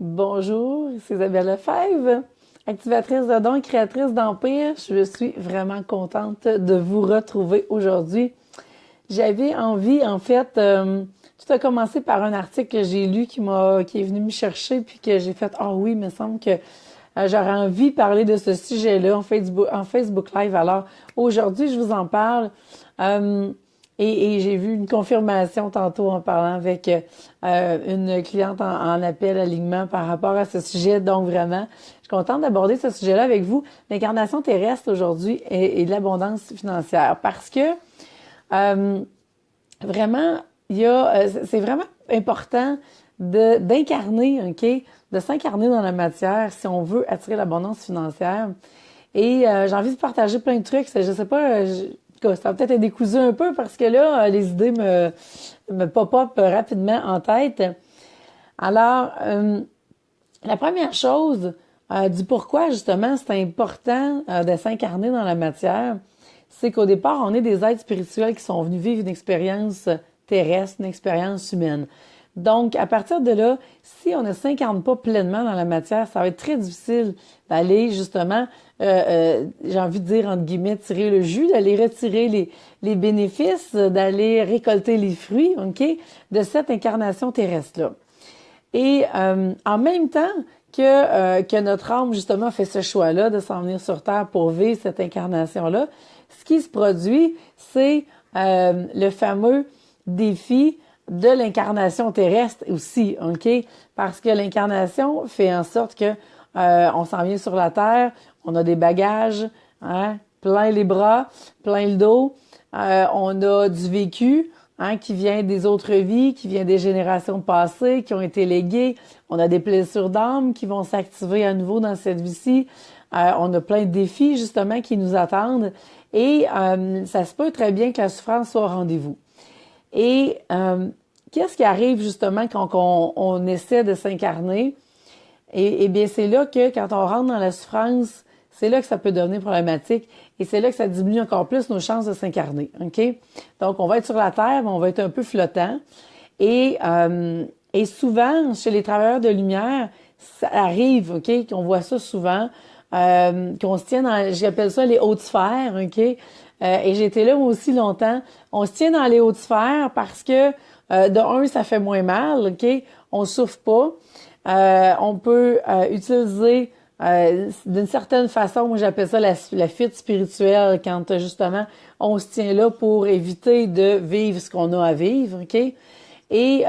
Bonjour, c'est Isabelle Lefebvre, activatrice de dons et créatrice d'Empire. Je suis vraiment contente de vous retrouver aujourd'hui. J'avais envie, tout a commencé par un article que j'ai lu qui est venu me chercher puis que j'ai fait, ah oui, il me semble que j'aurais envie de parler de ce sujet-là en Facebook Live. Alors, aujourd'hui, je vous en parle. Euh, et j'ai vu une confirmation tantôt en parlant avec une cliente en appel alignement par rapport à ce sujet. Donc, vraiment, je suis contente d'aborder ce sujet-là avec vous. L'incarnation terrestre aujourd'hui et l'abondance financière. Parce que euh, vraiment, c'est vraiment important d'incarner, OK, de s'incarner dans la matière si on veut attirer l'abondance financière. Et j'ai envie de partager plein de trucs. Je sais pas, en tout cas, ça va peut-être être décousu un peu parce que là, les idées me pop-up rapidement en tête. Alors, la première chose du pourquoi justement c'est important de s'incarner dans la matière, c'est qu'au départ, on est des êtres spirituels qui sont venus vivre une expérience terrestre, une expérience humaine. Donc, à partir de là, si on ne s'incarne pas pleinement dans la matière, ça va être très difficile d'aller justement, j'ai envie de dire entre guillemets, tirer le jus, d'aller retirer les bénéfices, d'aller récolter les fruits, ok, de cette incarnation terrestre-là. Et en même temps que notre âme, justement, fait ce choix-là de s'en venir sur Terre pour vivre cette incarnation-là, ce qui se produit, c'est le fameux défi de l'incarnation terrestre aussi, OK? Parce que l'incarnation fait en sorte que on s'en vient sur la Terre, on a des bagages, hein, plein les bras, plein le dos, on a du vécu, hein, qui vient des autres vies, qui vient des générations passées, qui ont été léguées. On a des blessures d'âme qui vont s'activer à nouveau dans cette vie-ci. On a plein de défis, justement, qui nous attendent. Et ça se peut très bien que la souffrance soit au rendez-vous. Et qu'est-ce qui arrive, justement, quand on essaie de s'incarner? Et bien, c'est là que, quand on rentre dans la souffrance, c'est là que ça peut devenir problématique et c'est là que ça diminue encore plus nos chances de s'incarner, OK? Donc, on va être sur la Terre, mais on va être un peu flottant. Et souvent, chez les travailleurs de lumière, ça arrive, OK, qu'on voit ça souvent, qu'on se tient dans, j'appelle ça les hautes sphères, OK? Et j'ai été là moi aussi longtemps. On se tient dans les hautes sphères parce que, de un, ça fait moins mal, OK? On souffre pas. On peut utiliser d'une certaine façon, moi j'appelle ça la fuite spirituelle, quand justement on se tient là pour éviter de vivre ce qu'on a à vivre, OK? Et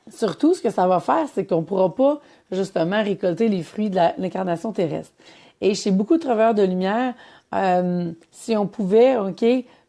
surtout, ce que ça va faire, c'est qu'on ne pourra pas justement récolter les fruits de l'incarnation terrestre. Et chez beaucoup de travailleurs de lumière, si on pouvait, OK,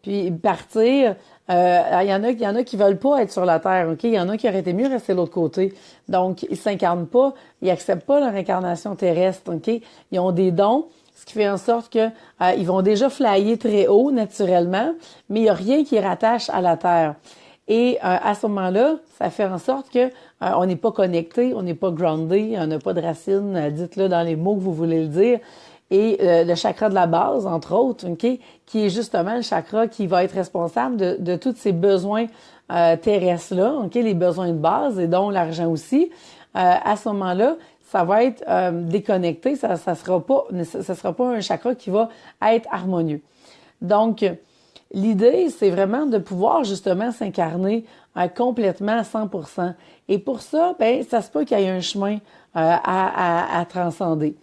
puis partir, il y en a qui veulent pas être sur la Terre, OK? Il y en a qui auraient été mieux rester de l'autre côté. Donc, ils s'incarnent pas, ils acceptent pas leur incarnation terrestre, OK? Ils ont des dons, ce qui fait en sorte que ils vont déjà flyer très haut, naturellement, mais il y a rien qui rattache à la Terre. Et à ce moment-là, ça fait en sorte que on n'est pas connecté, on n'est pas groundé, on n'a pas de racines, dites-le dans les mots que vous voulez le dire. Et le chakra de la base, entre autres, OK, qui est justement le chakra qui va être responsable de tous ces besoins terrestres-là, OK, les besoins de base et dont l'argent aussi. À ce moment-là, ça va être déconnecté, ça sera pas un chakra qui va être harmonieux. Donc, l'idée, c'est vraiment de pouvoir justement s'incarner complètement à 100%. Et pour ça, ben, ça se peut qu'il y ait un chemin à transcender.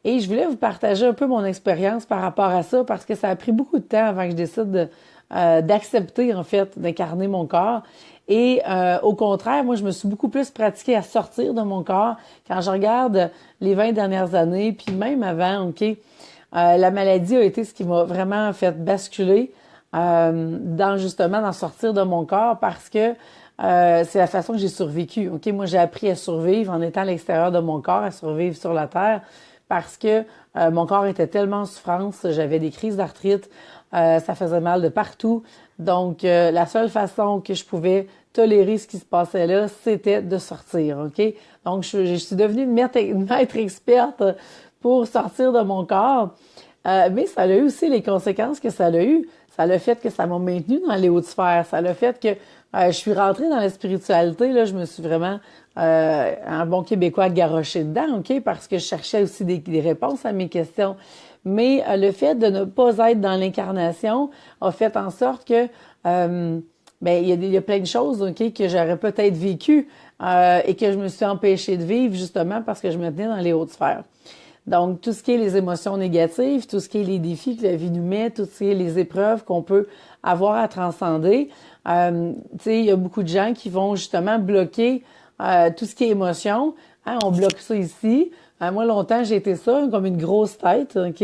Et je voulais vous partager un peu mon expérience par rapport à ça parce que ça a pris beaucoup de temps avant que je décide d'accepter, en fait, d'incarner mon corps. Et au contraire, moi, je me suis beaucoup plus pratiquée à sortir de mon corps. Quand je regarde les 20 dernières années, puis même avant, OK, la maladie a été ce qui m'a vraiment fait basculer justement d'en sortir de mon corps parce que c'est la façon que j'ai survécu. OK, moi j'ai appris à survivre en étant à l'extérieur de mon corps, à survivre sur la terre parce que mon corps était tellement en souffrance, j'avais des crises d'arthrite, ça faisait mal de partout. Donc la seule façon que je pouvais tolérer ce qui se passait là, c'était de sortir. OK, donc je suis devenue une maître experte pour sortir de mon corps. Mais ça a eu aussi les conséquences que ça a eu. Ça a le fait que ça m'a maintenu dans les hautes sphères. Ça a le fait que je suis rentrée dans la spiritualité, là, je me suis vraiment, en bon québécois, garochée dedans, OK, parce que je cherchais aussi des réponses à mes questions. Mais le fait de ne pas être dans l'incarnation a fait en sorte que, ben, il y a plein de choses, OK, que j'aurais peut-être vécues et que je me suis empêchée de vivre justement parce que je me tenais dans les hautes sphères. Donc, tout ce qui est les émotions négatives, tout ce qui est les défis que la vie nous met, tout ce qui est les épreuves qu'on peut avoir à transcender, tu sais, il y a beaucoup de gens qui vont justement bloquer tout ce qui est émotion. Hein, on bloque ça ici. Moi, longtemps, j'ai été ça, comme une grosse tête, OK,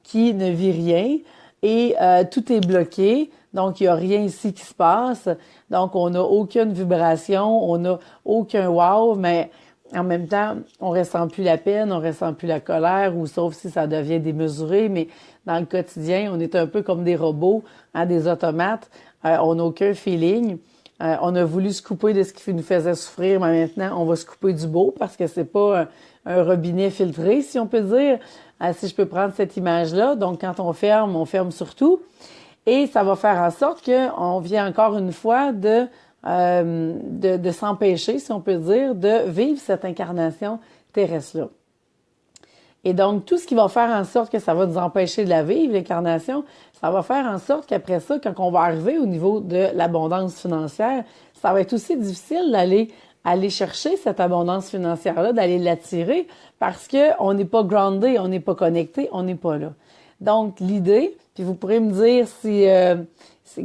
qui ne vit rien. Et tout est bloqué. Donc, il n'y a rien ici qui se passe. Donc, on n'a aucune vibration, on n'a aucun wow, mais en même temps, on ressent plus la peine, on ressent plus la colère, ou sauf si ça devient démesuré, mais dans le quotidien, on est un peu comme des robots, hein, des automates. On n'a aucun feeling. On a voulu se couper de ce qui nous faisait souffrir, mais maintenant, on va se couper du beau parce que c'est pas un robinet filtré, si on peut dire, si je peux prendre cette image-là. Donc, quand on ferme surtout. Et ça va faire en sorte qu'on vient encore une fois de s'empêcher, si on peut dire, de vivre cette incarnation terrestre-là. Et donc, tout ce qui va faire en sorte que ça va nous empêcher de la vivre, l'incarnation, ça va faire en sorte qu'après ça, quand on va arriver au niveau de l'abondance financière, ça va être aussi difficile aller chercher cette abondance financière-là, d'aller l'attirer, parce que on n'est pas groundé, on n'est pas connecté, on n'est pas là. Donc, l'idée, puis vous pourrez me dire si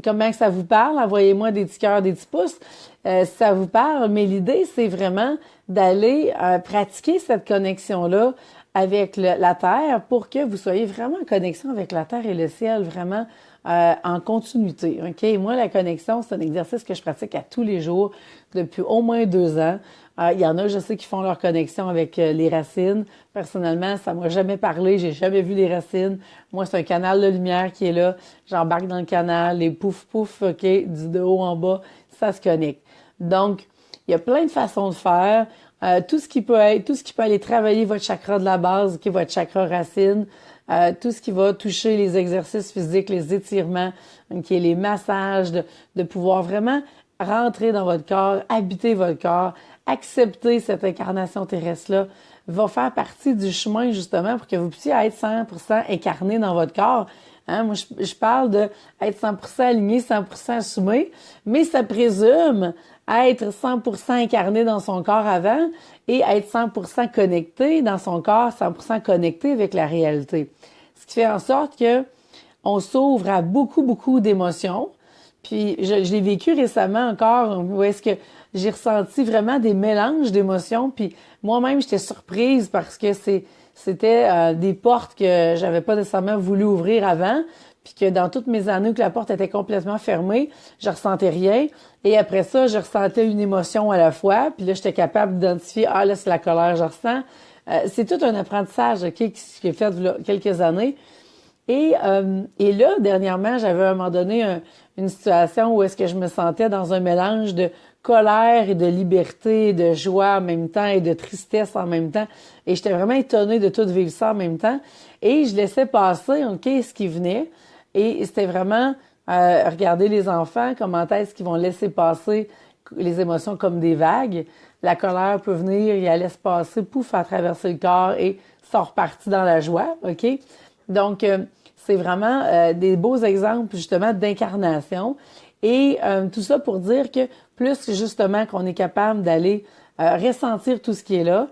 comment que ça vous parle, envoyez-moi des petits cœurs, des petits pouces, si ça vous parle, mais l'idée, c'est vraiment d'aller pratiquer cette connexion-là avec la Terre pour que vous soyez vraiment en connexion avec la Terre et le ciel, vraiment en continuité. OK? Moi, la connexion, c'est un exercice que je pratique à tous les jours depuis au moins 2 ans. Il y en a, je sais, qui font leur connexion avec les racines. Personnellement, ça m'a jamais parlé, j'ai jamais vu les racines. Moi, c'est un canal de lumière qui est là. J'embarque dans le canal, les pouf pouf, OK, de haut en bas, ça se connecte. Donc, il y a plein de façons de faire. Tout ce qui peut aller travailler votre chakra de la base, qui est votre chakra racine, tout ce qui va toucher les exercices physiques, les étirements, qui est les massages, de pouvoir vraiment rentrer dans votre corps, habiter votre corps, accepter cette incarnation terrestre-là, va faire partie du chemin justement pour que vous puissiez être 100% incarné dans votre corps. Hein? Moi, je parle de être 100% aligné, 100% assumé, mais ça présume être 100% incarné dans son corps avant et être 100% connecté dans son corps, 100% connecté avec la réalité. Ce qui fait en sorte que on s'ouvre à beaucoup, beaucoup d'émotions. Puis, je l'ai vécu récemment encore, où est-ce que j'ai ressenti vraiment des mélanges d'émotions. Puis, moi-même, j'étais surprise parce que c'était des portes que j'avais pas nécessairement voulu ouvrir avant. Puis que dans toutes mes années où la porte était complètement fermée, je ressentais rien. Et après ça, je ressentais une émotion à la fois. Puis là, j'étais capable d'identifier, ah là, c'est la colère, je ressens. C'est tout un apprentissage, OK, qui est fait il y a quelques années. Et là, dernièrement, j'avais à un moment donné une situation où est-ce que je me sentais dans un mélange de colère et de liberté, de joie en même temps et de tristesse en même temps. Et j'étais vraiment étonnée de tout vivre ça en même temps. Et je laissais passer, OK, ce qui venait. Et c'était vraiment regarder les enfants, comment est-ce qu'ils vont laisser passer les émotions comme des vagues. La colère peut venir, et elle laisse passer, pouf, à traverser le corps et ça repartit dans la joie, OK? Donc, c'est vraiment des beaux exemples, justement, d'incarnation. Et tout ça pour dire que plus, justement, qu'on est capable d'aller ressentir tout ce qui est là,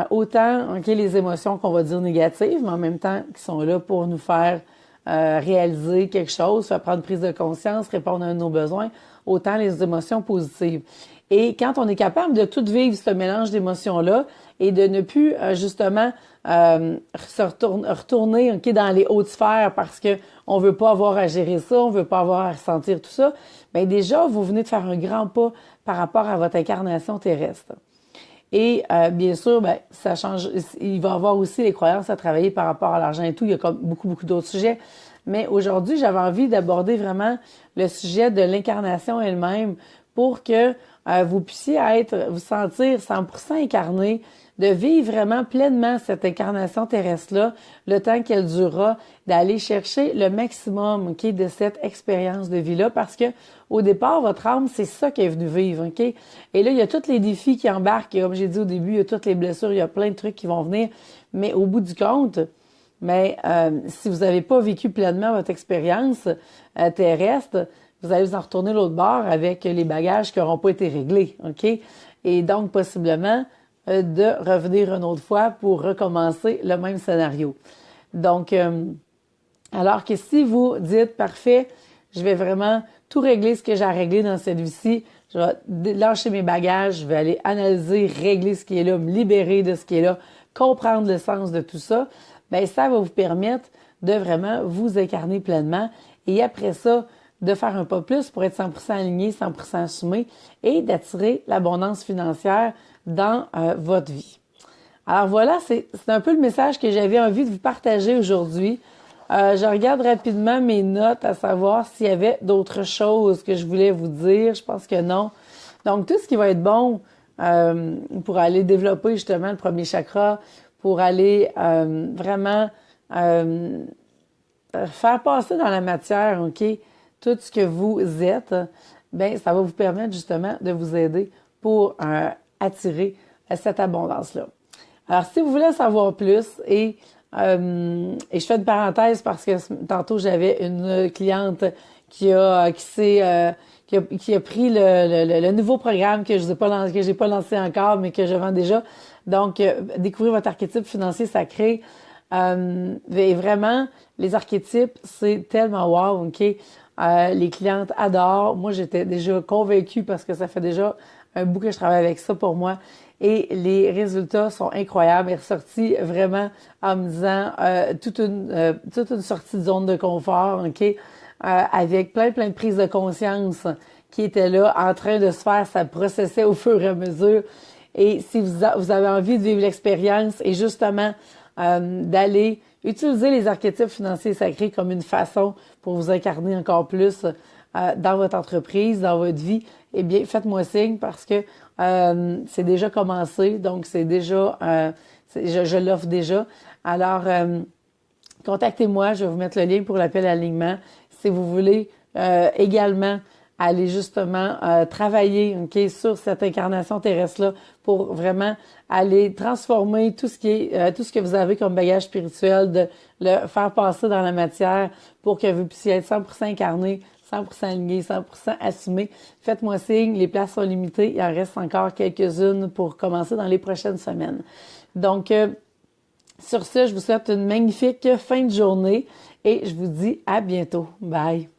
autant, OK, les émotions qu'on va dire négatives, mais en même temps, qui sont là pour nous faire réaliser quelque chose, faire prendre prise de conscience, répondre à nos besoins, autant les émotions positives. Et quand on est capable de tout vivre ce mélange d'émotions-là et de ne plus justement retourner okay, dans les hautes sphères parce que on veut pas avoir à gérer ça, on veut pas avoir à ressentir tout ça, bien déjà, vous venez de faire un grand pas par rapport à votre incarnation terrestre. Et bien sûr, ben, ça change. Il va y avoir aussi les croyances à travailler par rapport à l'argent et tout. Il y a comme beaucoup, beaucoup d'autres sujets. Mais aujourd'hui, j'avais envie d'aborder vraiment le sujet de l'incarnation elle-même pour que vous puissiez vous sentir 100% incarné, de vivre vraiment pleinement cette incarnation terrestre-là, le temps qu'elle durera, d'aller chercher le maximum, OK, de cette expérience de vie-là, parce que au départ, votre âme, c'est ça qu'elle est venue vivre, OK? Et là, il y a tous les défis qui embarquent, et comme j'ai dit au début, il y a toutes les blessures, il y a plein de trucs qui vont venir, mais au bout du compte, mais si vous n'avez pas vécu pleinement votre expérience terrestre, vous allez vous en retourner l'autre bord avec les bagages qui n'auront pas été réglés, OK? Et donc, possiblement, de revenir une autre fois pour recommencer le même scénario. Donc, alors que si vous dites, parfait, je vais vraiment tout régler ce que j'ai à régler dans cette vie-ci, je vais lâcher mes bagages, je vais aller analyser, régler ce qui est là, me libérer de ce qui est là, comprendre le sens de tout ça, bien, ça va vous permettre de vraiment vous incarner pleinement et après ça, de faire un pas plus pour être 100% aligné, 100% assumé et d'attirer l'abondance financière dans votre vie. Alors voilà, c'est un peu le message que j'avais envie de vous partager aujourd'hui. Je regarde rapidement mes notes à savoir s'il y avait d'autres choses que je voulais vous dire. Je pense que non. Donc, tout ce qui va être bon pour aller développer justement le premier chakra, pour aller vraiment faire passer dans la matière, OK, tout ce que vous êtes, bien, ça va vous permettre justement de vous aider pour attirer cette abondance-là. Alors, si vous voulez en savoir plus, et je fais une parenthèse parce que tantôt j'avais une cliente qui a pris le nouveau programme que j'ai pas lancé encore, mais que je vends déjà. Donc, découvrir votre archétype financier sacré. Et vraiment, les archétypes, c'est tellement wow, OK? Les clientes adorent. Moi, j'étais déjà convaincue parce que ça fait déjà un bout que je travaille avec ça pour moi. Et les résultats sont incroyables. Elle est ressortie vraiment en me disant toute une sortie de zone de confort, OK? Avec plein de prises de conscience qui étaient là, en train de se faire, ça processait au fur et à mesure. Et si vous avez envie de vivre l'expérience et justement d'aller utiliser les archétypes financiers sacrés comme une façon pour vous incarner encore plus dans votre entreprise, dans votre vie, eh bien, faites-moi signe parce que c'est déjà commencé, donc c'est déjà, je l'offre déjà. Alors, contactez-moi, je vais vous mettre le lien pour l'appel à l'alignement. Si vous voulez également aller justement travailler, OK, sur cette incarnation terrestre-là pour vraiment aller transformer tout ce que vous avez comme bagage spirituel, de le faire passer dans la matière pour que vous puissiez être 100% incarné, 100% aligné, 100% assumé. Faites-moi signe, les places sont limitées, il en reste encore quelques-unes pour commencer dans les prochaines semaines. Donc, sur ce, je vous souhaite une magnifique fin de journée et je vous dis à bientôt. Bye!